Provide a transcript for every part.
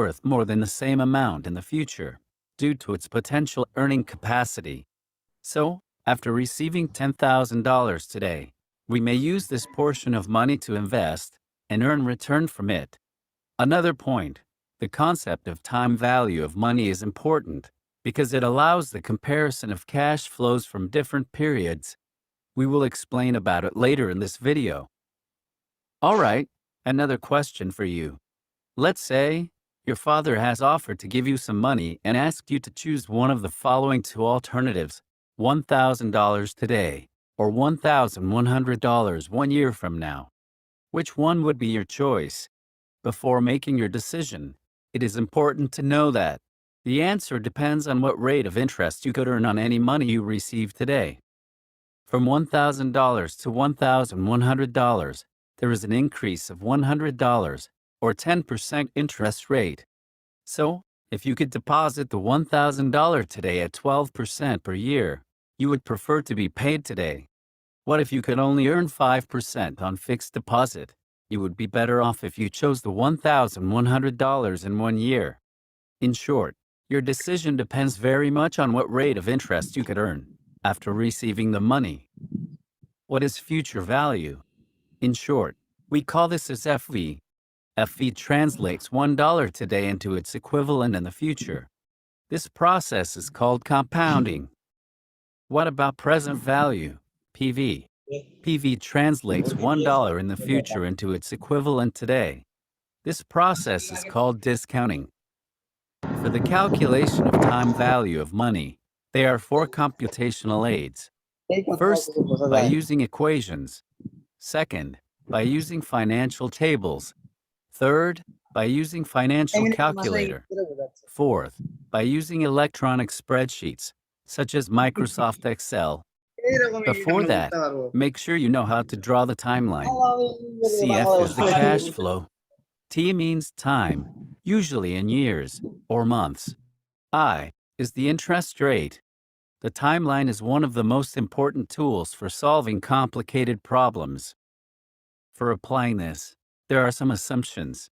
worth more than the same amount in the future, due to its potential earning capacity. So, after receiving $10,000 today, we may use this portion of money to invest and earn return from it. Another point, the concept of time value of money is important because it allows the comparison of cash flows from different periods. We will explain about it later in this video. All right, another question for you. Let's say your father has offered to give you some money and asked you to choose one of the following two alternatives: $1,000 today or $1,100 1 year from now. Which one would be your choice? Before making your decision, it is important to know that the answer depends on what rate of interest you could earn on any money you receive today. From $1,000 to $1,100, there is an increase of $100 or 10% interest rate. So, if you could deposit the $1,000 today at 12% per year, you would prefer to be paid today. What if you could only earn 5% on fixed deposit? You would be better off if you chose the $1,100 in 1 year. In short, your decision depends very much on what rate of interest you could earn after receiving the money. What is future value? In short, we call this as FV. FV translates $1 today into its equivalent in the future. This process is called compounding. What about present value? PV. PV translates $1 in the future into its equivalent today. This process is called discounting. For the calculation of time value of money, there are 4 computational aids. First, by using equations. Second, by using financial tables. Third, by using financial calculator. Fourth, by using electronic spreadsheets, such as Microsoft Excel. Before that, make sure you know how to draw the timeline. CF is the cash flow. T means time, usually in years or months. I is the interest rate. The timeline is one of the most important tools for solving complicated problems. For applying this, there are some assumptions.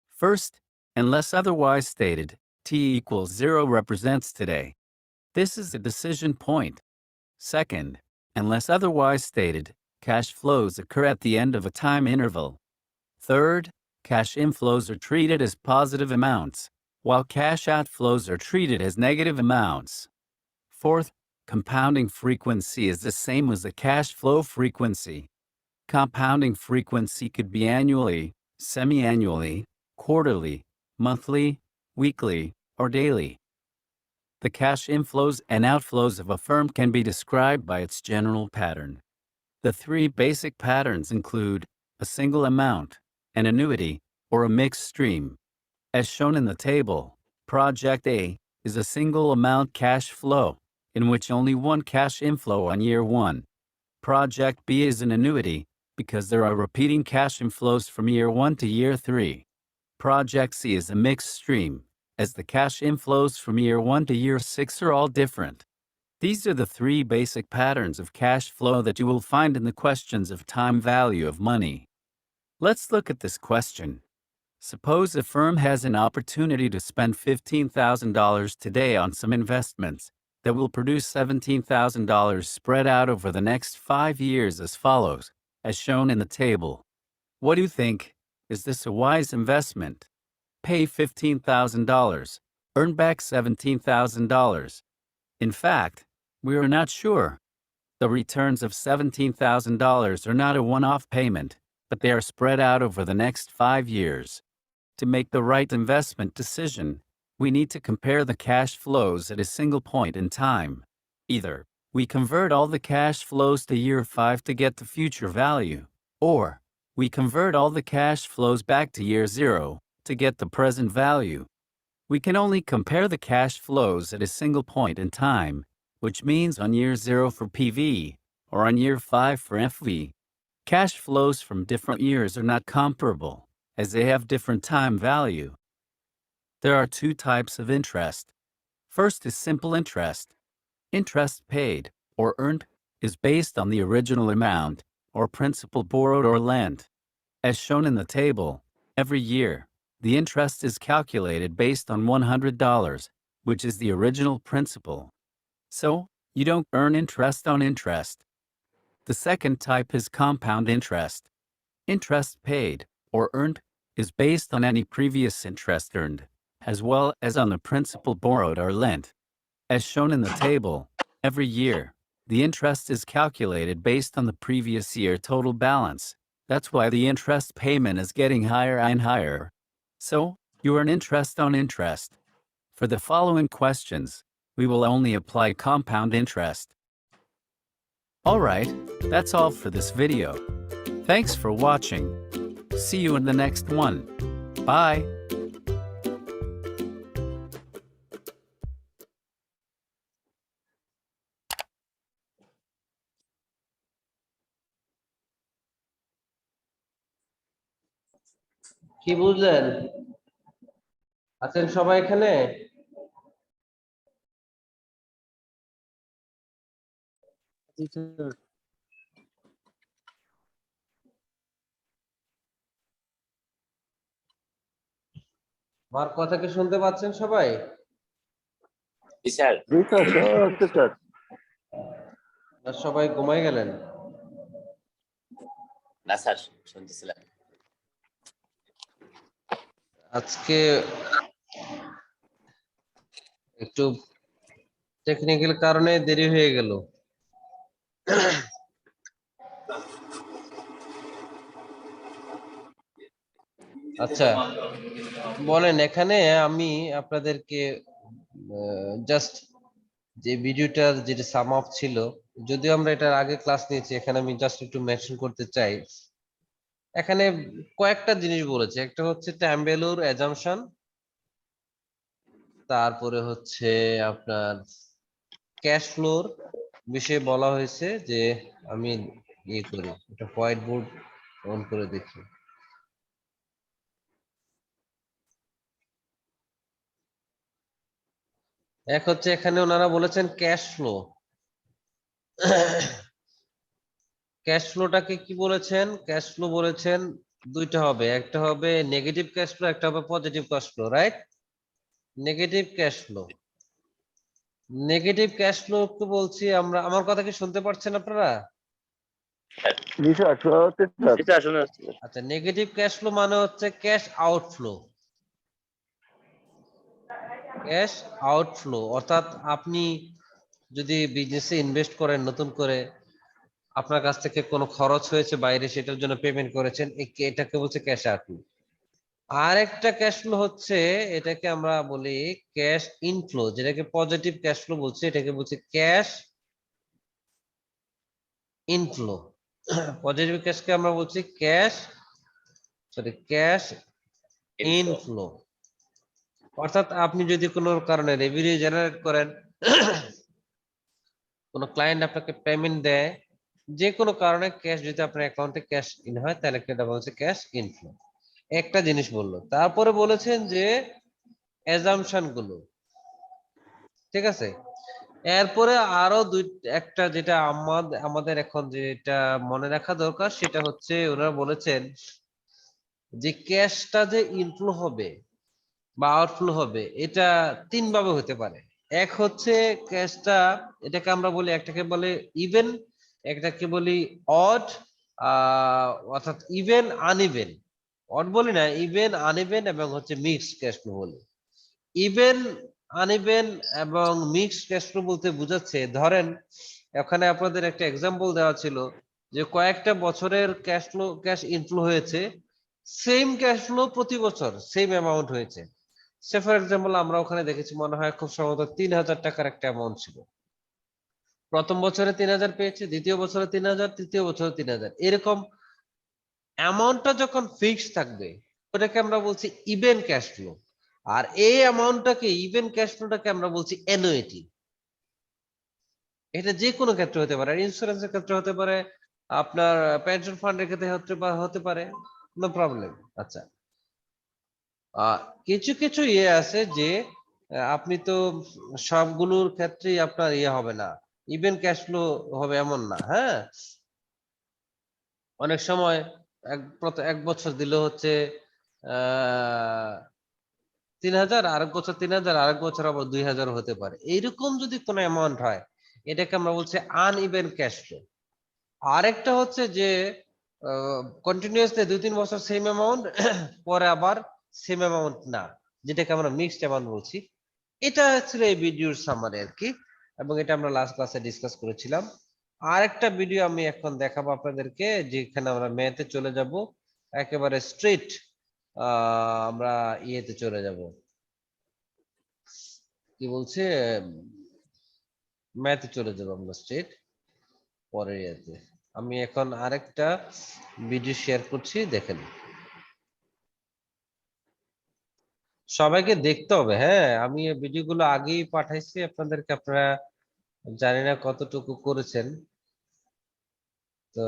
First, unless otherwise stated, T equals 0 represents today. This is the decision point. Second, unless otherwise stated, cash flows occur at the end of a time interval. Third, cash inflows are treated as positive amounts, while cash outflows are treated as negative amounts. Fourth, compounding frequency is the same as the cash flow frequency. Compounding frequency could be annually, semi-annually, quarterly, monthly, weekly, or daily. The cash inflows and outflows of a firm can be described by its general pattern. The 3 basic patterns include a single amount, an annuity, or a mixed stream. As shown in the table, Project A is a single amount cash flow, in which only one cash inflow on year 1. Project B is an annuity, because there are repeating cash inflows from year 1 to year 3. Project C is a mixed stream, as the cash inflows from year 1 to year 6 are all different. These are the 3 basic patterns of cash flow that you will find in the questions of time value of money. Let's look at this question. Suppose a firm has an opportunity to spend $15,000 today on some investments that will produce $17,000 spread out over the next 5 years as follows, as shown in the table. What do you think? Is this a wise investment? Pay $15,000, earn back $17,000. In fact, we are not sure. The returns of $17,000 are not a one-off payment, but they are spread out over the next 5 years. To make the right investment decision, we need to compare the cash flows at a single point in time. Either we convert all the cash flows to year 5 to get the future value, or we convert all the cash flows back to year 0 to get the present value. We can only compare the cash flows at a single point in time, which means on year 0 for PV or on year 5 for FV. Cash flows from different years are not comparable, as they have different time value. There are 2 types of interest. First is simple interest. Interest paid or earned is based on the original amount or principal borrowed or lent. As shown in the table, every year, The interest is calculated based on $100, which is the original principal. So, you don't earn interest on interest. The second type is compound interest. Interest paid, or earned, is based on any previous interest earned, as well as on the principal borrowed or lent. As shown in the table, every year, the interest is calculated based on the previous year total balance. That's why the interest payment is getting higher and higher. So, you earn interest on interest. For the following questions, we will only apply compound interest. Alright, that's all for this video. Thanks for watching. See you in the next one. Bye. কি বুঝলেন? আছেন সবাই এখানে? আমার কথা কি শুনতে পাচ্ছেন সবাই? স্যার না সবাই ঘুমাই গেলেন? না স্যার শুনতেছিলাম। আজকে একটু টেকনিক্যাল কারণে দেরি হয়ে গেল। আচ্ছা বলেন, এখানে আমি আপনাদেরকে জাস্ট যে ভিডিওটার যেটা সাম আপ ছিল, যদিও আমরা এটার আগে ক্লাস নিয়েছি, এখানে আমি জাস্ট একটু মেনশন করতে চাই। এখানে কয়েকটা জিনিস বলেছে, একটা হচ্ছে টাইম ভ্যালুর অ্যাজাম্পশন, তারপরে হচ্ছে আপনার ক্যাশ ফ্লোর বিষয়ে বলা হয়েছে। যে আমি ইয়ে করি, এটা হোয়াইট বোর্ড অন করে দেখি। এক হচ্ছে এখানে ওনারা বলেছেন ক্যাশ ফ্লো। ক্যাশ ফ্লোটাকে কি বলেছেন? ক্যাশ ফ্লো বলেছেন দুইটা হবে, একটা হবে নেগেটিভ ক্যাশ ফ্লো, একটা হবে positive cash flow, right? Negative cash flow, negative cash flow কে বলছি আমরা। আমার কথা কি শুনতে পাচ্ছেন আপনারা? আচ্ছা, নেগেটিভ ক্যাশ ফ্লো মানে হচ্ছে ক্যাশ আউটফ্লো। ক্যাশ আউটফ্লো অর্থাৎ আপনি যদি বিজনেসে ইনভেস্ট করেন, নতুন করে আপনার কাছ থেকে কোনো খরচ হয়েছে বাইরে, সেটার জন্য পেমেন্ট করেছেন, এটাকে বলছে ক্যাশ আউটফ্লো। আর একটা ক্যাশ ফ্লো হচ্ছে, এটাকে আমরা বলি ক্যাশ ইনফ্লো, যেটাকে পজিটিভ ক্যাশ ফ্লো বলছি, এটাকে বলছি ক্যাশ ইনফ্লো। পজিটিভ ক্যাশকে আমরা বলছি ক্যাশ ইনফ্লো। অর্থাৎ আপনি যদি কোনো কারণে রেভিনিউ জেনারেট করেন, কোনো ক্লায়েন্ট আপনাকে পেমেন্ট দেয়, যে কোনো কারণে ক্যাশ যদি আপনার অ্যাকাউন্টে ক্যাশ ইন হয়, তাহলে এটা বলছে ক্যাশ ইনফ্লো। একটা জিনিস বললো, তারপরে বলেছেন যে অ্যাজাম্পশন গুলো, ঠিক আছে? এরপরে আরো একটা যেটা আমাদের এখন যেটা মনে রাখা দরকার, সেটা হচ্ছে ওনারা বলেছেন যে ক্যাশটা যে ইনফ্লো হবে বা আউটফ্লো হবে, এটা তিন ভাবে হতে পারে। এক হচ্ছে ক্যাশটা, এটাকে আমরা বলি, একটাকে বলে ইভেন, একটাকে বলি অড, অর্থাৎ ইভেন আনইভেন। অড বলি না, ইভেন আনইভেন, এবং হচ্ছে মিক্সড ক্যাশ ফ্লো বলি। ইভেন আনইভেন এবং মিক্সড ক্যাশ ফ্লো বলতে বোঝাচ্ছে, ধরেন এখানে আপনাদের একটা এক্সাম্পল দেওয়া ছিল যে কয়েকটা বছরের ক্যাশ ইনফ্লো হয়েছে, সেম ক্যাশ ফ্লো প্রতি বছর সেম অ্যামাউন্ট হয়েছে। সে ফর এক্সাম্পল আমরা ওখানে দেখেছি, মনে হয় খুব সম্ভবত ৩,০০০ টাকার একটা অ্যামাউন্ট ছিল। প্রথম বছরে ৩,০০০ পেয়েছে, দ্বিতীয় বছরে ৩,০০০, তৃতীয় বছরে ৩,০০০, এরকম অ্যামাউন্টটা যখন ফিক্সড থাকবে, ওটাকে আমরা বলছি ইভেন ক্যাশ ফ্লো। আর এই অ্যামাউন্টটাকে, ইভেন ক্যাশ ফ্লোটাকে আমরা বলছি অ্যানুইটি। এটা যে কোনো ক্ষেত্রে হতে পারে, ইন্স্যুরেন্সের ক্ষেত্রে হতে পারে, আপনার পেনশন ফান্ডের ক্ষেত্রে হতে পারে, নো প্রবলেম। আচ্ছা, কিছু কিছু ইয়ে আছে যে আপনি তো সবগুলোর ক্ষেত্রেই আপনার ইয়ে হবে না, ইভেন ক্যাশ ফ্লো হবে এমন না। হ্যাঁ, অনেক সময় এক বছর দিলে হচ্ছে 3000, আরেক বছর 3000, আরেক বছর আবার 2000 হতে পারে। এইরকম যদি কোনো অ্যামাউন্ট হয়, এটাকে আমরা বলছি আনইভেন ক্যাশ ফ্লো। আরেকটা হচ্ছে যে কন্টিনিউয়াসলি 2-3 বছর সেম অ্যামাউন্ট, পরে আবার সেম অ্যামাউন্ট না, যেটাকে আমরা মিক্সড অ্যামাউন্ট বলছি। এটা হচ্ছে এই ভিডিওর সামারি আর কি, এবং এটা আমরা লাস্ট ক্লাসে ডিসকাস করেছিলাম। আরেকটা ভিডিও আমি এখন দেখাবো আপনাদেরকে, যেখানে আমরা ম্যাথে চলে যাব, একেবারে স্ট্রেট আমরা ইয়েতে চলে যাব, কি বলছে, ম্যাথে চলে যাব আমরা স্ট্রেট পরের ইয়েতে। আমি এখন আরেকটা ভিডিও শেয়ার করছি, দেখেন। সবাইকে দেখতে হবে, হ্যাঁ, আমি এই ভিডিওগুলো আগেই পাঠাইছি আপনাদেরকে, আপনারা জানি না কতটুকু করেছেন, তো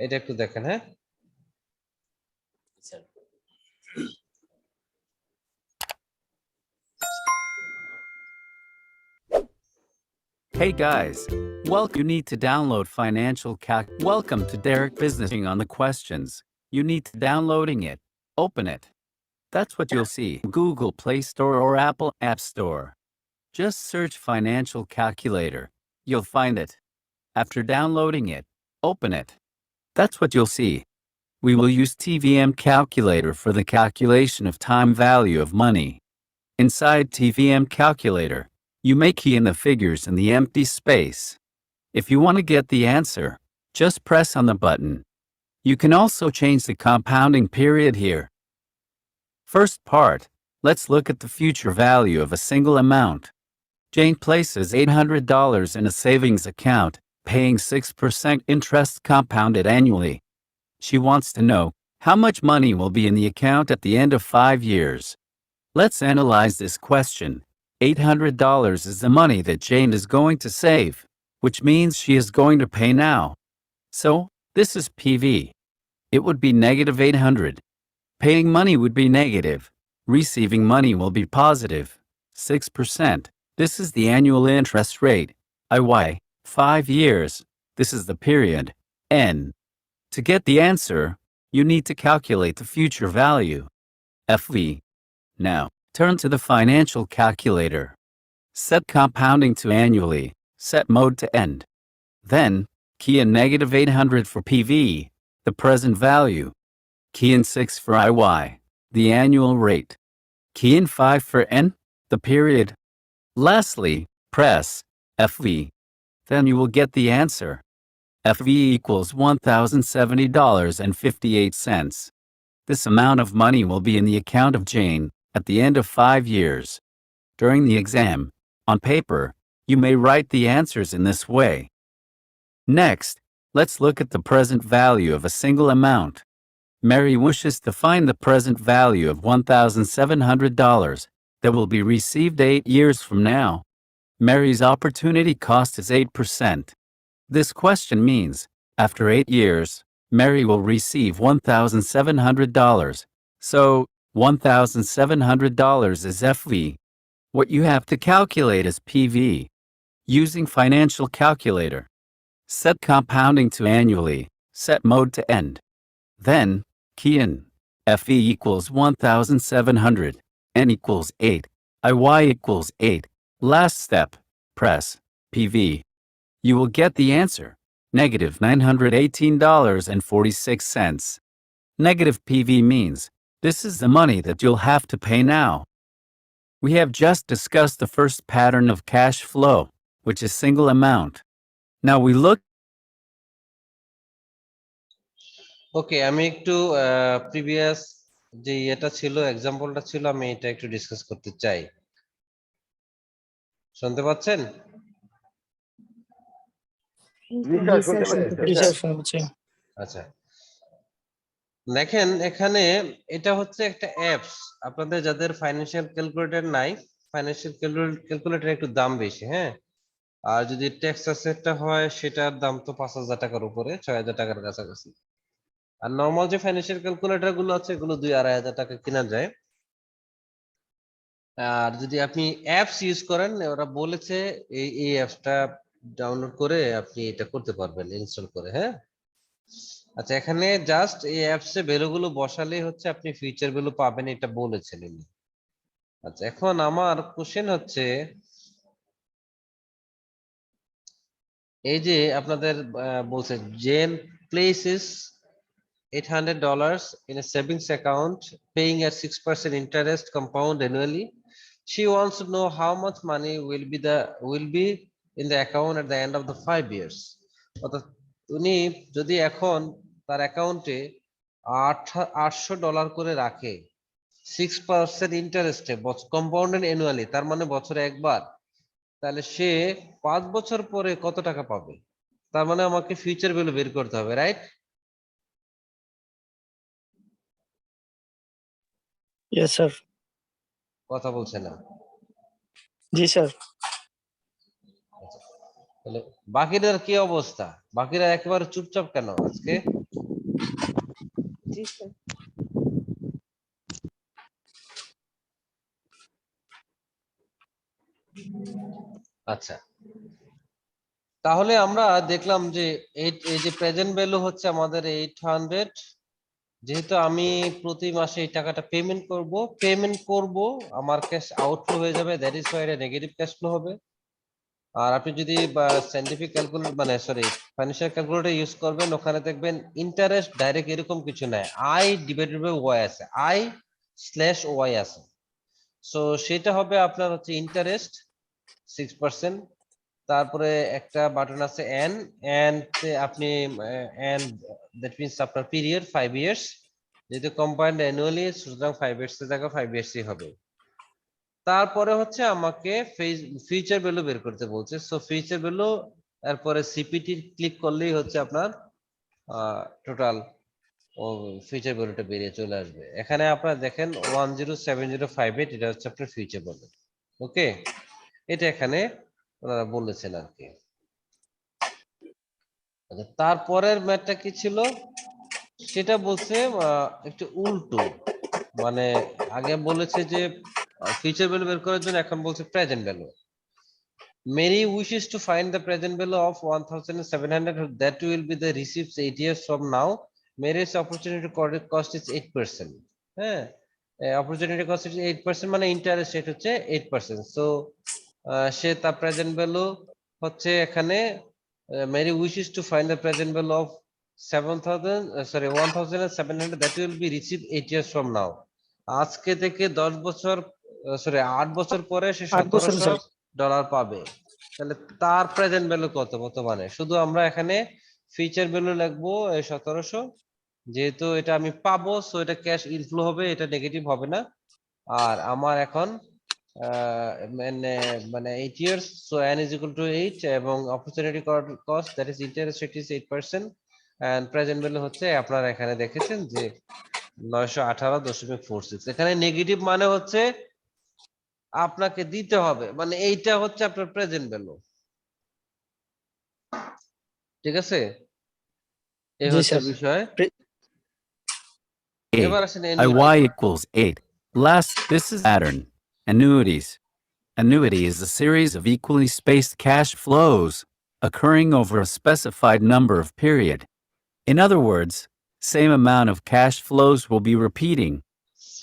এটা একটু দেখেন, হ্যাঁ। Sir Hey guys, you need to download Financial Calc. Welcome to Derek Businessing on the questions. You need to downloading it. Open it. That's what you'll see. Google Play Store or Apple App Store. Just search Financial Calculator. You'll find it. After downloading it, open it. That's what you'll see. We will use TVM Calculator for the calculation of time value of money. Inside TVM Calculator, you may key in the figures in the empty space. If you want to get the answer, just press on the button. You can also change the compounding period here. First part, let's look at the future value of a single amount. Jane places $800 in a savings account, paying 6% interest compounded annually. She wants to know how much money will be in the account at the end of 5 years. Let's analyze this question. $800 is the money that Jane is going to save, which means she is going to pay now. So, this is PV. It would be negative 800. Paying money would be negative. Receiving money will be positive. 6%. This is the annual interest rate. IY. 5 years. This is the period. N. To get the answer, you need to calculate the future value. FV. Now, turn to the financial calculator. Set compounding to annually. Set mode to end. Then, key in negative 800 for PV, the present value. Key in 6 for IY, the annual rate. Key in 5 for N, the period. Lastly, press FV. Then you will get the answer. FV equals $1,070.58. This amount of money will be in the account of Jane at the end of 5 years. During the exam, on paper, you may write the answers in this way. Next, let's look at the present value of a single amount. Mary wishes to find the present value of $1,700 that will be received 8 years from now. Mary's opportunity cost is 8%. This question means, after 8 years, Mary will receive $1,700. So, $1,700 is FV. What you have to calculate is PV. Using financial calculator. Set compounding to annually. Set mode to end. Then, key in. FE equals 1,700. N equals 8. IY equals 8. Last step. Press PV. You will get the answer. Negative $918.46. Negative PV means this is the money that you'll have to pay now. We have just discussed the first pattern of cash flow, which is single amount. Now we look. ওকে, আমি একটু previous যে এটা ছিল, এক্সাম্পলটা ছিল, আমি এটা একটু discuss করতে চাই। শুনতে পাচ্ছেন? আচ্ছা, দেখেন এখানে এটা হচ্ছে একটা অ্যাপস। আপনাদের যাদের ফাইন্যান্সিয়াল ক্যালকুলেটর নাই, ফাইন্যান্সিয়াল ক্যালকুলেটর একটু দাম বেশি, হ্যাঁ। আর যদি ট্যাক্স অ্যাসেটটা হয়, সেটার দাম তো 5,000 টাকার উপরে, 6,000 টাকার কাছাকাছি। আর নর্মাল যে ফাইন্যান্সিয়াল ক্যালকুলেটর গুলো আছে, এগুলো 2-2.5 হাজার টাকা কেনা যায়। আর যদি আপনি অ্যাপস ইউজ করেন, ওরা বলেছে এই অ্যাপসটা ডাউনলোড করে আপনি এটা করতে পারবেন, ইনস্টল করে, হ্যাঁ। আচ্ছা, এখানে জাস্ট এই অ্যাপসে ভ্যালুগুলো বসালেই হচ্ছে আপনি ফিউচার ভ্যালু পাবেন, এটা বলেছেন উনি। আচ্ছা, এখন আমার কোশ্চেন হচ্ছে এই যে আপনাদের বলছে gen places $800 in a savings account paying at 6% interest compound annually. She wants to know how much money will be in the account at the end of the 5 years. অর্থাৎ উনি যদি এখন তার অ্যাকাউন্টে $800 করে রাখে 6% ইন্টারেস্টে কম্পাউন্ডেড অ্যানুয়ালি, তার মানে বছরে একবার, তাহলে সে 5 বছর পরে কত টাকা পাবে? তার মানে আমাকে ফিউচার ভ্যালু বের করতে হবে, রাইট? Yes, sir. কথা বলছে না। জি স্যার। তাহলে বাকিদের কি অবস্থা? বাকিরা একেবারে চুপচাপ কেন আজকে? জি স্যার। আচ্ছা, তাহলে আমরা দেখলাম যে এই যে প্রেজেন্ট ভ্যালু হচ্ছে আমাদের 800, যেহেতু আমি প্রতি মাসে এই টাকাটা পেমেন্ট করব, আমার ক্যাশ আউটফ্লো হয়ে যাবে, দ্যাট ইজ ওয়াই এটা নেগেটিভ ক্যাশ ফ্লো হবে। আর আপনি যদি সাইন্টিফিক ক্যালকুলেটর মানে সরি ফাইন্যান্সিয়াল ক্যালকুলেটর ইউজ করবেন, ওখানে দেখবেন ইন্টারেস্ট ডাইরেক্ট এরকম কিছু নাই, আই ডিভাইডেড বাই ওয়াই আছে, আই স্ল্যাশ ওয়াই আছে। সো সেটা হবে আপনার হচ্ছে ইন্টারেস্ট 6%, তারপরে একটা বাটন আছে এন, এন্ড আপনি এন্ড দ্যাট মিন্স আপনার পিরিয়ড 5 ইয়ার্স, যেহেতু কম্পাউন্ড অ্যানুয়ালি সুতরাং 5 ইয়ার্স এর জায়গায় 5 ইয়ার্সই হবে। তারপরে হচ্ছে আমাকে ফিউচার ভ্যালু বের করতে বলছে। সো ফিউচার ভ্যালু এরপরে সিপিটি ক্লিক করলেই হচ্ছে আপনার টোটাল ও ফিউচার ভ্যালুটা বেরিয়ে চলে আসবে। এখানে আপনারা দেখেন 107058, এটা হচ্ছে আপনার ফিউচার ভ্যালু। ওকে, এটা এখানে ওনারা বলেছেন আর কি। আচ্ছা, তারপরের ম্যাথটা কি ছিল সেটা বলছে একটু উল্টো, মানে আগে বলেছে যে ফিউচার ভ্যালু বের করার জন্য, এখন বলছে present value. Mary wishes to find the present value of 1700 that will be the receipts 8 years from now. Mary's opportunity cost is 8%. হ্যাঁ, opportunity cost is 8%, মানে ইন্টারেস্ট রেট হচ্ছে 8%। সো সে তার প্রেজেন্ট ভ্যালু হচ্ছে এখানে Mary wishes to find the present value of 1700 that will be received 8 years from now. আজকে থেকে 10 বছর 8 বছর পরে সে 8 বছর স্যার। $1700 পাবে। তাহলে তার প্রেজেন্ট ভ্যালু কত বর্তমানে? শুধু আমরা এখানে ফিউচার ভ্যালু লিখবো 1700, যেহেতু এটা আমি পাবো সো এটা ক্যাশ ইনফ্লো হবে, এটা নেগেটিভ হবে না। আর আমার এখন মানে 8 years, so n is equal to 8, এবং opportunity cost that is interest rate is 8%, and present value হচ্ছে আপনারা এখানে দেখেছেন যে 918.46। এখানে নেগেটিভ মানে হচ্ছে আপনাকে দিতে হবে, মানে এইটা হচ্ছে আপনার প্রেজেন্ট ভ্যালু, ঠিক আছে? এই জি হচ্ছে স্যার। বিষয়। 8. এবার আসেন IY equals 8. Last, this is pattern. Annuities. Annuity is a series of equally spaced cash flows occurring over a specified number of period. In other words, same amount of cash flows will be repeating.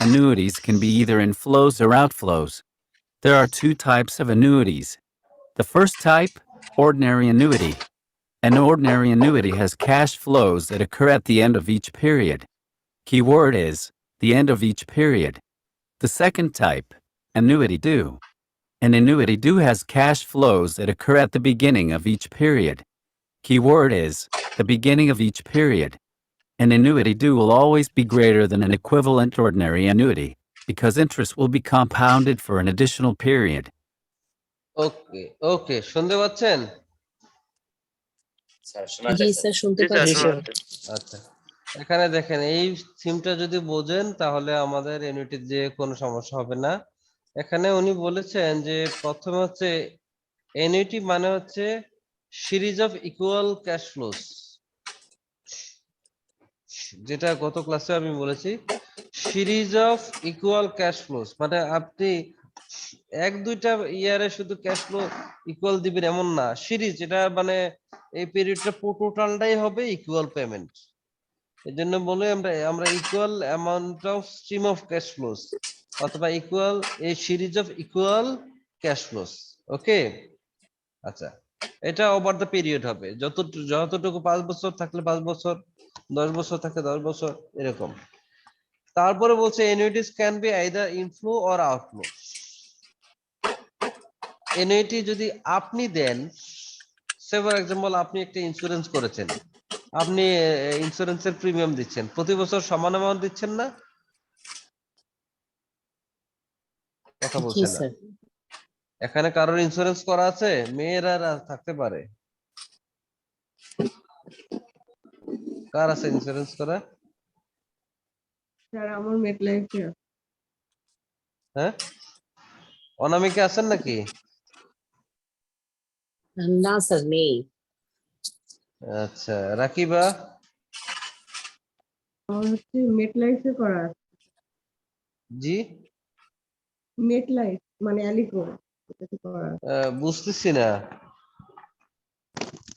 Annuities can be either inflows or outflows. There are two types of annuities. The first type, ordinary annuity. An ordinary annuity has cash flows that occur at the end of each period. Keyword is the end of each period. The second type, annuity due. An annuity due has cash flows that occur at the beginning of each period. Keyword is the beginning of each period. An annuity due will always be greater than an equivalent ordinary annuity because interest will be compounded for an additional period. ওকে ওকে, শুনতে পাচ্ছেন? Sir শোনা জি যায় sir, sir. শুনতে জি পাচ্ছি। Sir. আচ্ছা, এখানে দেখেন এই থিমটা যদি বোঝেন তাহলে আমাদের ইউনিটির যে কোনো সমস্যা হবে না। এখানে উনি বলেছেন যে প্রথমে হচ্ছে এনইউটি মানে হচ্ছে series of equal cash flows, যেটা গত ক্লাসে আমি বলেছি। Series of equal cash flows মানে আপনি এক দুইটা ইয়ারে শুধু ক্যাশ ফ্লো ইকুয়াল দিবেন এমন না, সিরিজ, এটা মানে এই পিরিয়ডটা টোটালটাই হবে ইকুয়াল পেমেন্ট। এই জন্য বলে আমরা equal amount of stream of cash flows অথবা equal a series of equal cash flows. Okay, আচ্ছা, এটা ওভার দ্য পিরিয়ড হবে, যতটুকু 5 বছর থাকলে 5 বছর, 10 বছর থাকলে 10 বছর, এরকম। তারপরে বলছে annuities can be either inflow or outflow. Annuity যদি আপনি দেন, সে ফর এক্সাম্পল আপনি একটা ইন্স্যুরেন্স করেছেন, আপনি ইন্স্যুরেন্সের প্রিমিয়াম দিচ্ছেন, প্রতি বছর সমান অ্যামাউন্ট দিচ্ছেন না? কথা জি বলছেন না। স্যার। এখানে কারোর ইন্স্যুরেন্স করা আছে? মেয়েরা থাকতে পারে। কার আছে ইন্স্যুরেন্স করা? স্যার আমার মেটলাইফে হ্যাঁ, অনামিকা আছেন নাকি? না স্যার নেই। আচ্ছা, রাকিবা? আমার হচ্ছে মেটলাইফে করা আছে। জি, মেটলাইফ মানে অ্যালিকো, এটাতে করা আছে। বুঝতেছি না।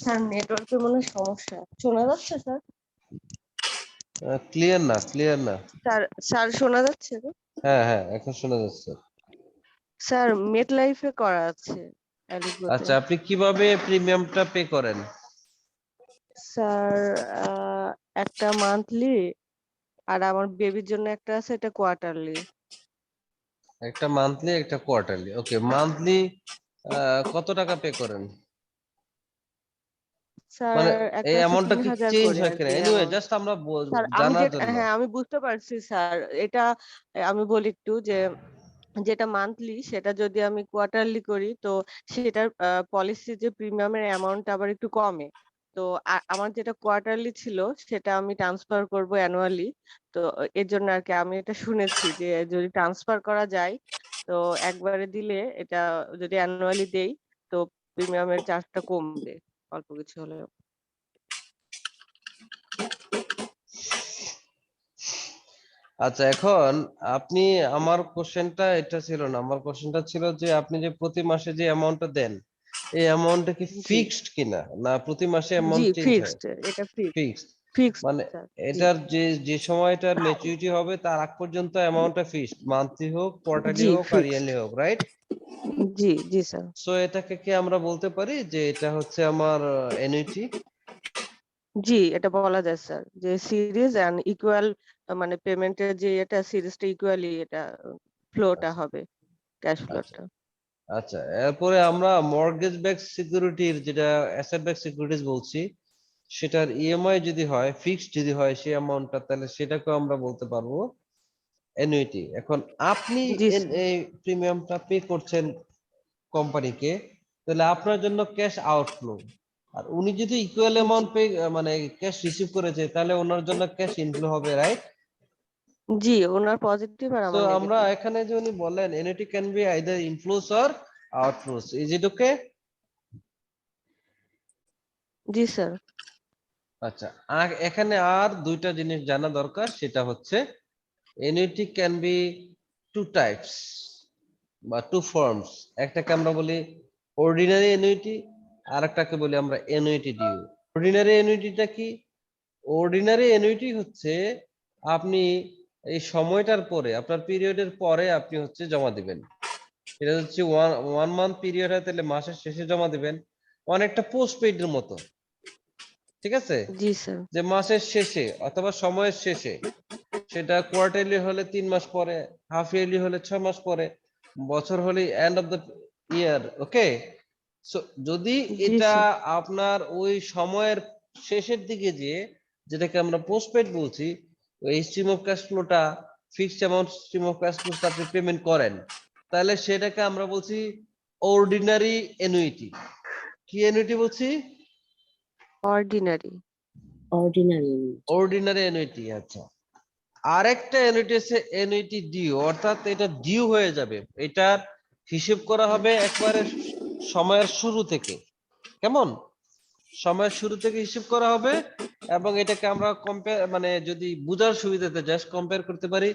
স্যার নেটওয়ার্কের মনে হয় সমস্যা, শোনা যাচ্ছে স্যার? ক্লিয়ার না, ক্লিয়ার না। স্যার স্যার শোনা যাচ্ছে তো? হ্যাঁ হ্যাঁ, এখন শোনা যাচ্ছে। স্যার মেটলাইফে করা আছে অ্যালিকোতে। আচ্ছা, আপনি কিভাবে প্রিমিয়ামটা পে করেন? স্যার একটা মান্থলি, আর আমার বেবির জন্য একটা আছে, এটা কোয়ার্টারলি। একটা মান্থলি, একটা কোয়ার্টারলি। ওকে, মান্থলি কত টাকা পে করেন? স্যার মানে এই একটা আছে অ্যামাউন্টটা কি 2000 চেঞ্জ করে হয় আর কিনা? কি এনিওয়ে, অ্যামাউন্ট। জাস্ট আমরা স্যার আমি জানার যেটা, জন্য। হ্যাঁ আমি বুঝতে পারছি স্যার, এটা আমি বলি একটু যে যেটা মান্থলি সেটা যদি আমি কোয়ার্টারলি করি তো সেটার পলিসি যে প্রিমিয়ামের অ্যামাউন্ট আবার একটু কমে। তো আমার যেটা কোয়ার্টারলি ছিল সেটা আমি ট্রান্সফার করব অ্যানুয়ালি। তো এর জন্য আর কি আমি এটা শুনেছি যে যদি ট্রান্সফার করা যায় তো একবারে দিলে, এটা যদি অ্যানুয়ালি দেই তো প্রিমিয়ামের চার্জটা কমবে অল্প কিছু হলেও। আচ্ছা, এখন আপনি, আমার কোশ্চেনটা এটা ছিল না, আমার কোশ্চেনটা ছিল যে আপনি যে প্রতি মাসে যে অ্যামাউন্টটা দেন, এই অ্যামাউন্টটা কি জি ফিক্সড কিনা, না প্রতি মাসে জি অ্যামাউন্ট চেঞ্জ হয়? ফিক্সড, এটা ফিক্সড। ফিক্সড। ফিক্সড মানে স্যার। জি এটার যে যে সময়টার ম্যাচুরিটি হবে তার আগ পর্যন্ত অ্যামাউন্টটা ফিক্সড, মান্থলি হোক, কোয়ার্টারলি জি হোক, আর ফিক্সড। ইয়ারলি হোক, রাইট? জি জি স্যার। সো এটাকে কি আমরা বলতে পারি যে এটা হচ্ছে আমার অ্যানুইটি? জি এটা বলা যায় স্যার, যে সিরিজ এন্ড ইকুয়াল, মানে পেমেন্টের যে এটা সিরিজটা ইকুয়ালি, এটা ফ্লোটা আচ্ছা হবে, ক্যাশ আচ্ছা ফ্লোটা। আচ্ছা, এরপরে আমরা মর্গেজ ব্যাক সিকিউরিটির, যেটা অ্যাসেট ব্যাক সিকিউরিটিজ বলছি, সেটার ইএমআই যদি হয়, ফিক্সড যদি হয় সেই অ্যামাউন্টটা, তাহলে সেটাকেও আমরা বলতে পারবো অ্যানুইটি। এখন আপনি জি স্যার। এই প্রিমিয়ামটা পে করছেন কোম্পানিকে, তাহলে আপনার জন্য ক্যাশ আউটফ্লো। আর উনি যদি ইকুয়াল জি অ্যামাউন্ট পে, মানে ক্যাশ রিসিভ করেছে, তাহলে ওনার জন্য ক্যাশ ইনফ্লো হবে, রাইট? জি ওনার পজিটিভ আর তো আমার আমরা নেগেটিভ। এখানে যে উনি বললেন annuity can be either inflows or outflows, is it okay? জি স্যার। আচ্ছা, আর এখানে আর দুইটা জিনিস জানা দরকার, সেটা হচ্ছে NET can be two types বা টু ফর্মস। একটাকে আমরা বলি অর্ডিনারি এনুইটি, আর একটাকে বলি আমরা এনুইটি ডিউ। অর্ডিনারি এনুইটিটা কি? অর্ডিনারি এনুইটি হচ্ছে আপনি এই সময়টার পরে, আপনার পিরিয়ডের পরে আপনি হচ্ছে জমা দিবেন। এটা হচ্ছে ওয়ান মান্থ পিরিয়ড হয়, তাহলে মাসের শেষে জমা দিবেন, অনেকটা পোস্ট পেইডের মতো। ঠিক আছে, জি স্যার। যে মাসের শেষে অথবা সময়ের শেষে, সেটা কোয়ার্টারলি হলে 3 মাস পরে, হাফ ইয়ারলি হলে 6 মাস পরে, বছর হলে end of the year. Okay, so যদি জি এটা স্যার। আপনার ওই সময়ের শেষের দিকে, যে যেটাকে আমরা পোস্টপেড বলছি, ওই স্ট্রিম অফ ক্যাশ ফ্লোটা, fixed amount stream of cash ফ্লোটা আপনি পেমেন্ট করেন, তাহলে সেটাকে আমরা বলছি অর্ডিনারি এনুইটি। কি এনুইটি বলছি? অর্ডিনারি। অর্ডিনারি। Ordinary annuity. আচ্ছা, আরেকটা এনুইটি আছে এনুইটি ডিউ, অর্থাৎ এটা ডিউ হয়ে যাবে, এটার হিসেব করা হবে একবারে সময়ের শুরু থেকে। কেমন? সময়ের শুরু থেকে হিসেব করা হবে, এবং এটাকে আমরা কম্পেয়ার, মানে যদি বুঝার সুবিধাতে জাস্ট কম্পেয়ার করতে পারি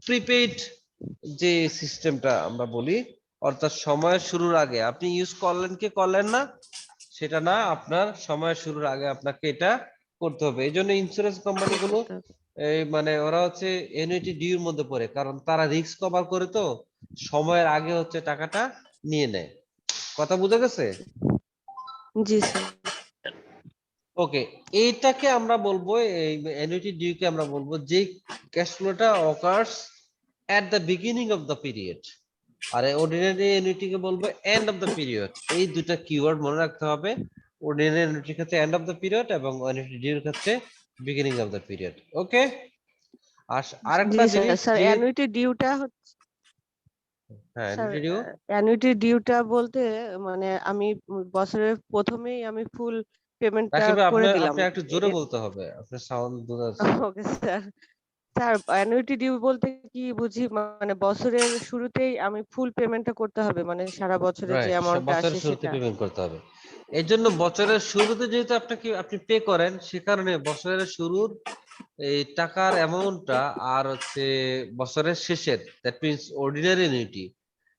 প্রিপেইড যে সিস্টেমটা আমরা বলি, অর্থাৎ সময়ের শুরুর আগে আপনি ইউজ করলেন কি করলেন না সেটা না, আপনার সময়ের শুরুর আগে আপনাকে এটা করতে হবে। এই জন্য ইন্স্যুরেন্স কোম্পানিগুলো করতে হবে। এই মানে ওরা হচ্ছে এনুইটি ডিউর মধ্যে পড়ে, কারণ তারা রিস্ক কভার করে, তো সময়ের আগে হচ্ছে টাকাটা নিয়ে নেয়। কথা বুঝে গেছে? জি স্যার। ওকে, এইটাকে আমরা বলবো, এই অ্যানুইটি ডিউকে আমরা বলবো যে ক্যাশ ফ্লোটা occurs at the beginning of the period, আর অর্ডিনারি অ্যানুইটিকে বলবো এন্ড অফ দ্য পিরিয়ড। এই দুটা কিওয়ার্ড মনে রাখতে হবে, অর্ডিনারি অ্যানুইটির ক্ষেত্রে এন্ড অফ দ্য পিরিয়ড এবং অ্যানুইটি ডিউর ক্ষেত্রে বিগিনিং অফ দ্য পিরিয়ড। ওকে, আর জি আরেকটা স্যার। জিনিস স্যার যে অ্যানুইটি ডিউটা হ্যাঁ স্যার অ্যানুইটি ডিউ অ্যানুইটি ডিউটা বলতে মানে আমি বছরের প্রথমেই আমি ফুল পেমেন্টটা রাকিব ভাই, করে আপনি দিলাম। আপনি একটু জোরে বলতে হবে, আপনার সাউন্ড দূর আছে। Okay sir. Sir annuity due বলতে কি বুঝি, মানে বছরের শুরুতেই আমি ফুল পেমেন্টটা করতে হবে, মানে সারা বছরে যে রাইট, অ্যামাউন্টটা আসে বছরের শুরুতে সেটা। পেমেন্ট করতে হবে। এই জন্য বছরের শুরুতে যেহেতু আপনি পে করেন, সে কারণে বছরের শুরুর এই টাকার অ্যামাউন্টটা আর হচ্ছে বছরের শেষের, দ্যাট মিন্স অর্ডিনারি অ্যানুইটি,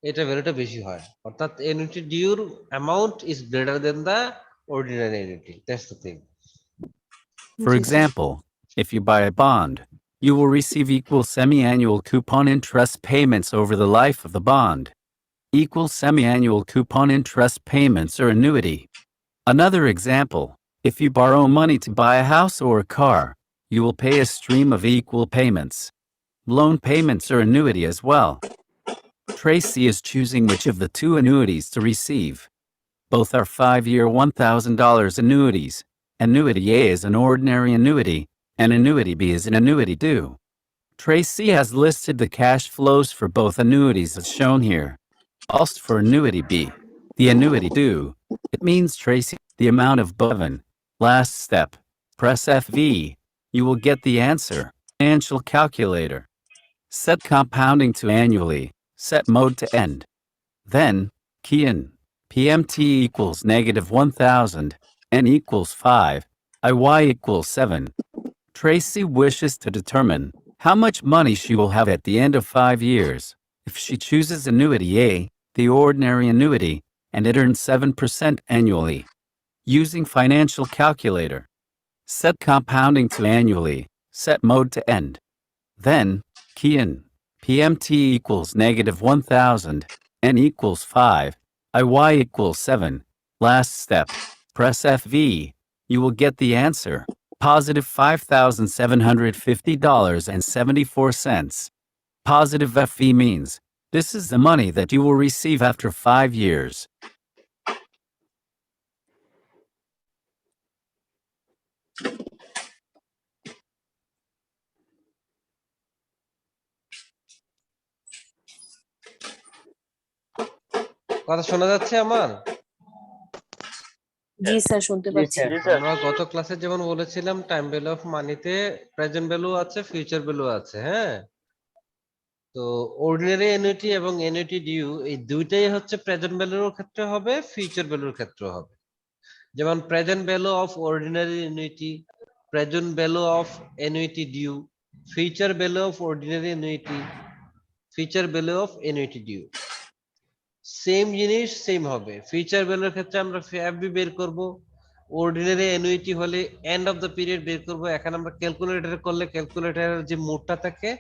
এটা ভ্যালুটা বেশি হয়। অর্থাৎ অ্যানুইটি ডিউর amount is greater than the ordinary annuity, that's the thing. For জি sir. example, if you buy a bond, you will receive equal semi-annual coupon interest payments over the life of the bond. Equal semi-annual coupon interest payments or annuity. Another example, if you borrow money to buy a house or a car, you will pay a stream of equal payments. Loan payments are annuity as well. Tracy is choosing which of the two annuities to receive. Both are 5-year $1,000 annuities. Annuity A is an ordinary annuity, and Annuity B is an annuity due. Tracy has listed the cash flows for both annuities as shown here. Also for Annuity B, the annuity due, it means Tracy, the amount of Boven. Last step, press FV. You will get the answer. Financial calculator. Set compounding to annually. Set mode to end. Then, key in. PMT equals -1,000, N equals 5, IY equals 7. Tracy wishes to determine how much money she will have at the end of 5 years. If she chooses annuity A, the ordinary annuity, and it earns 7% annually. Using financial calculator. Set compounding to annually. Set mode to end. Then, key in. PMT equals -1,000, N equals 5, IY equals 7. Last step, press FV. You will get the answer. Positive $5,750.74. Positive FV means this is the money that you will receive after 5 years. কথা শোনা যাচ্ছে আমার? জি sir, শুনতে জি পাচ্ছি। Sir. আমরা গত ক্লাসে যেমন বলেছিলাম, টাইম ভ্যালু অফ মানিতে প্রেজেন্ট ভ্যালু আছে, ফিউচার ভ্যালু আছে। হ্যাঁ, তো অর্ডিনারি অ্যানুইটি এবং অ্যানুইটি ডিউ এই দুইটাই হচ্ছে প্রেজেন্ট ভ্যালুর ক্ষেত্রে হবে, ফিউচার ভ্যালুর ক্ষেত্রে হবে। যেমন present value of ordinary annuity, present value of annuity due, future value of ordinary annuity, future value of annuity due. Same জিনিস সেম হবে। ফিউচার ভ্যালুর ক্ষেত্রে আমরা এফবি বের করব, অর্ডিনারি অ্যানুইটি হলে এন্ড অফ দ্য পিরিয়ড বের করব। এখানে আমরা ক্যালকুলেটর করলে ক্যালকুলেটরের যে মোডটা থাকে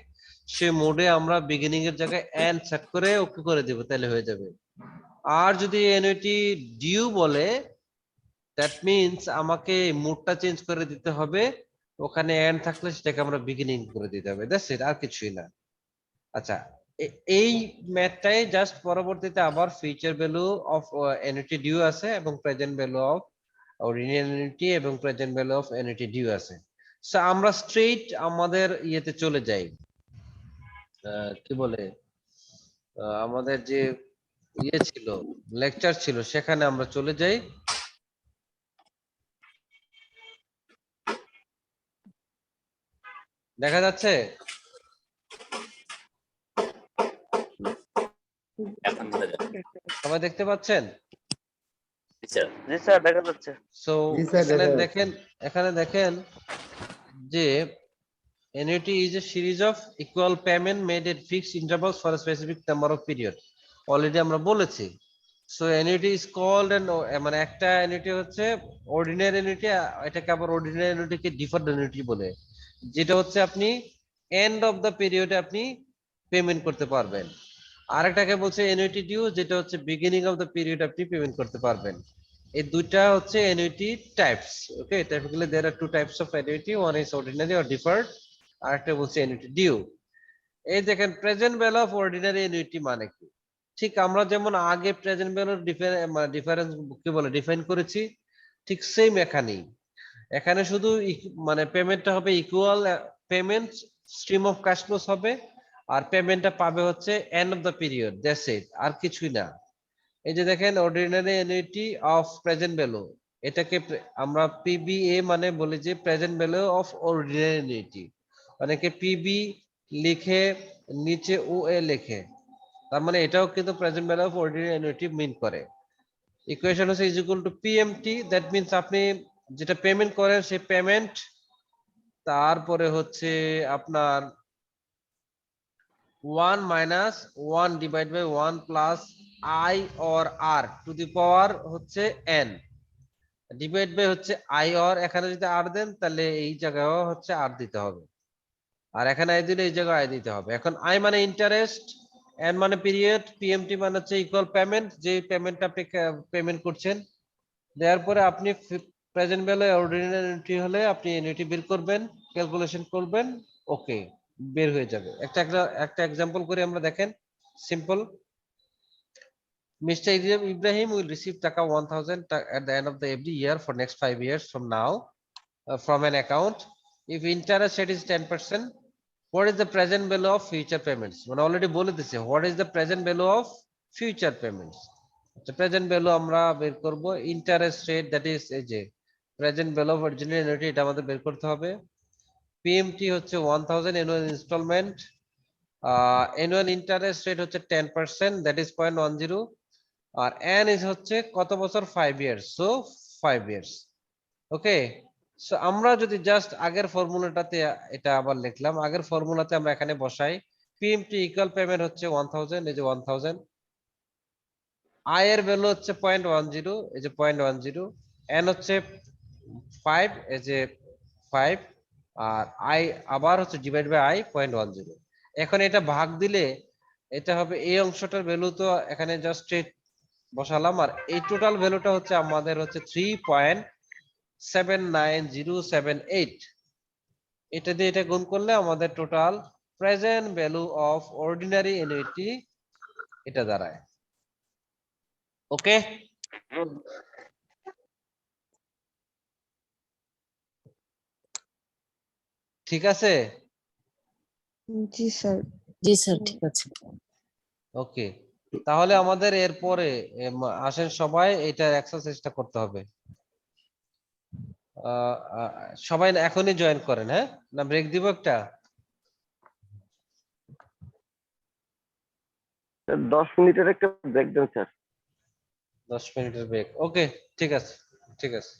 সে মোডে আমরা বিগিনিং এর জায়গায় এন্ড সেট করে ওকে করে দেব, তাহলে হয়ে যাবে। আর যদি অ্যানুইটি ডিউ বলে, দ্যাট মিন্স আমাকে মোডটা চেঞ্জ করে দিতে হবে, ওখানে এন্ড থাকলে সেটাকে আমরা বিগিনিং করে দিতে হবে। দ্যাটস ইট, আর কিছুই না। আচ্ছা, এই ম্যাথটাই জাস্ট পরবর্তীতে আবার future value of annuity due আছে এবং present value of ordinary annuity এবং present value of annuity due আছে। সো আমরা স্ট্রেইট আমাদের ইয়েতে চলে যাই, কি বলে, আমাদের যে ইয়ে ছিল, লেকচার ছিল, সেখানে আমরা চলে যাই। দেখা যাচ্ছে? সবাই দেখতে পাচ্ছেন? জি স্যার, দেখা যাচ্ছে। সো এখানে দেখেন যে annuity is a series of equal payment made at fixed intervals for a specific number of period. Already আমরা বলেছি so annuity is called end মানে একটা অ্যানুইটি হচ্ছে অর্ডিনারি অ্যানুইটি, এটাকে আবার অর্ডিনারি অ্যানুইটিকে ডিফার্ড অ্যানুইটি বলে, যেটা হচ্ছে আপনি এন্ড অফ দ্য পিরিয়ডে আপনি পেমেন্ট করতে পারবেন। আরেকটাকে বলছে অ্যানুইটি ডিউ, যেটা হচ্ছে বিগিনিং অফ দ্য পিরিয়ড আপনি পেমেন্ট করতে পারবেন। এই দুইটা হচ্ছে annuity types. Okay, typically there are two types of annuity, one is ordinary or deferred, আরেকটা বলছে অ্যানুইটি ডিউ। এই দেখেন present value of ordinary annuity মানে কি, ঠিক আমরা যেমন আগে প্রেজেন্ট ভ্যালুর ডিফারেন্স কি বলে ডিফাইন করেছি, ঠিক সেম এখানেই। এখানে শুধু মানে পেমেন্টটা হবে equal payment stream of cash flows হবে, আর পেমেন্টটা পাবে হচ্ছে end of the period, that's it, আর কিছুই না। এই যে দেখেন ordinary annuity of present value, এটাকে আমরা পিবিএ মানে বলি যে present value of ordinary annuity. অনেকে পিবি লিখে নিচে ও এ লেখে, তার মানে এটাও কিন্তু present value of ordinary annuity mean করে। ইকুয়েশন হচ্ছে is equal to PMT, that means আপনি যেটা পেমেন্ট করেন সেই পেমেন্ট, তারপরে হচ্ছে আপনার 1 minus 1 divide by 1 plus i or r to the power হচ্ছে এন, ডিভাইড বাই হচ্ছে আই অর, এখানে যদি আর দেন তাহলে এই জায়গায়ও হচ্ছে আর দিতে হবে, আর এখানে আই দিলে এই জায়গায় আই দিতে হবে। এখন আই মানে ইন্টারেস্ট, এন মানে পিরিয়ড, পিএমটি মানে হচ্ছে ইকুয়াল পেমেন্ট, যে পেমেন্ট আপনি পেমেন্ট করছেন। দেওয়ার পরে আপনি প্রেজেন্ট ভ্যালু অর্ডিনারি অ্যানুইটি হলে আপনি অ্যানুইটি বের করবেন, ক্যালকুলেশন করবেন, ওকে বের হয়ে যাবে। একটা এক্সাম্পল করে আমরা দেখেন, simple. Mr. Ibrahim will receive taka 1000 at the end of the every year for next 5 years from now from an account. If interest rate is 10%, what is the present value of future payments? মানে already বলে দিছে, what is the present value of future payments? The present value আমরা বের করব, interest rate that is এই যে present value of original annuity, এটা আমাদের বের করতে হবে। PMT হচ্ছে 1000 annual installment, annual interest rate হচ্ছে 10%, that is 0.10, R n is হচ্ছে কত বছর 5 years, so 5 years। ওকে, সো আমরা যদি জাস্ট আগের ফর্মুলাটাতে এটা আবার লিখলাম, আগের ফর্মুলাতে আমরা এখানে বসাই, পিএমটি ইকুয়াল পেমেন্ট হচ্ছে 1000, এই যে 1000, আই এর ভ্যালু হচ্ছে 0.10, এই যে 0.10, এন হচ্ছে 5, এই যে 5, আর আই আবার হচ্ছে ডিভাইড বাই আই 0.10। এখন এটা ভাগ দিলে এটা হবে এই অংশটার ভ্যালু, তো এখানে জাস্ট বসালাম, আর এই টোটাল ভ্যালুটা হচ্ছে আমাদের হচ্ছে 3.79078। এটা দিয়ে এটা গুণ করলে আমাদের total present value of ordinary annuity এটা দাঁড়ায়। ওকে, ঠিক আছে। জি স্যার। জি স্যার, ঠিক আছে। ওকে, তাহলে আমাদের এরপরে আসেন সবাই এটা এক্সারসাইজটা করতে হবে। সবাই এখনই জয়েন করেন, হ্যাঁ, না ব্রেক দিব একটা? 10 মিনিটের একটা ব্রেক দেন স্যার। 10 মিনিটের ব্রেক, ওকে, ঠিক আছে, ঠিক আছে।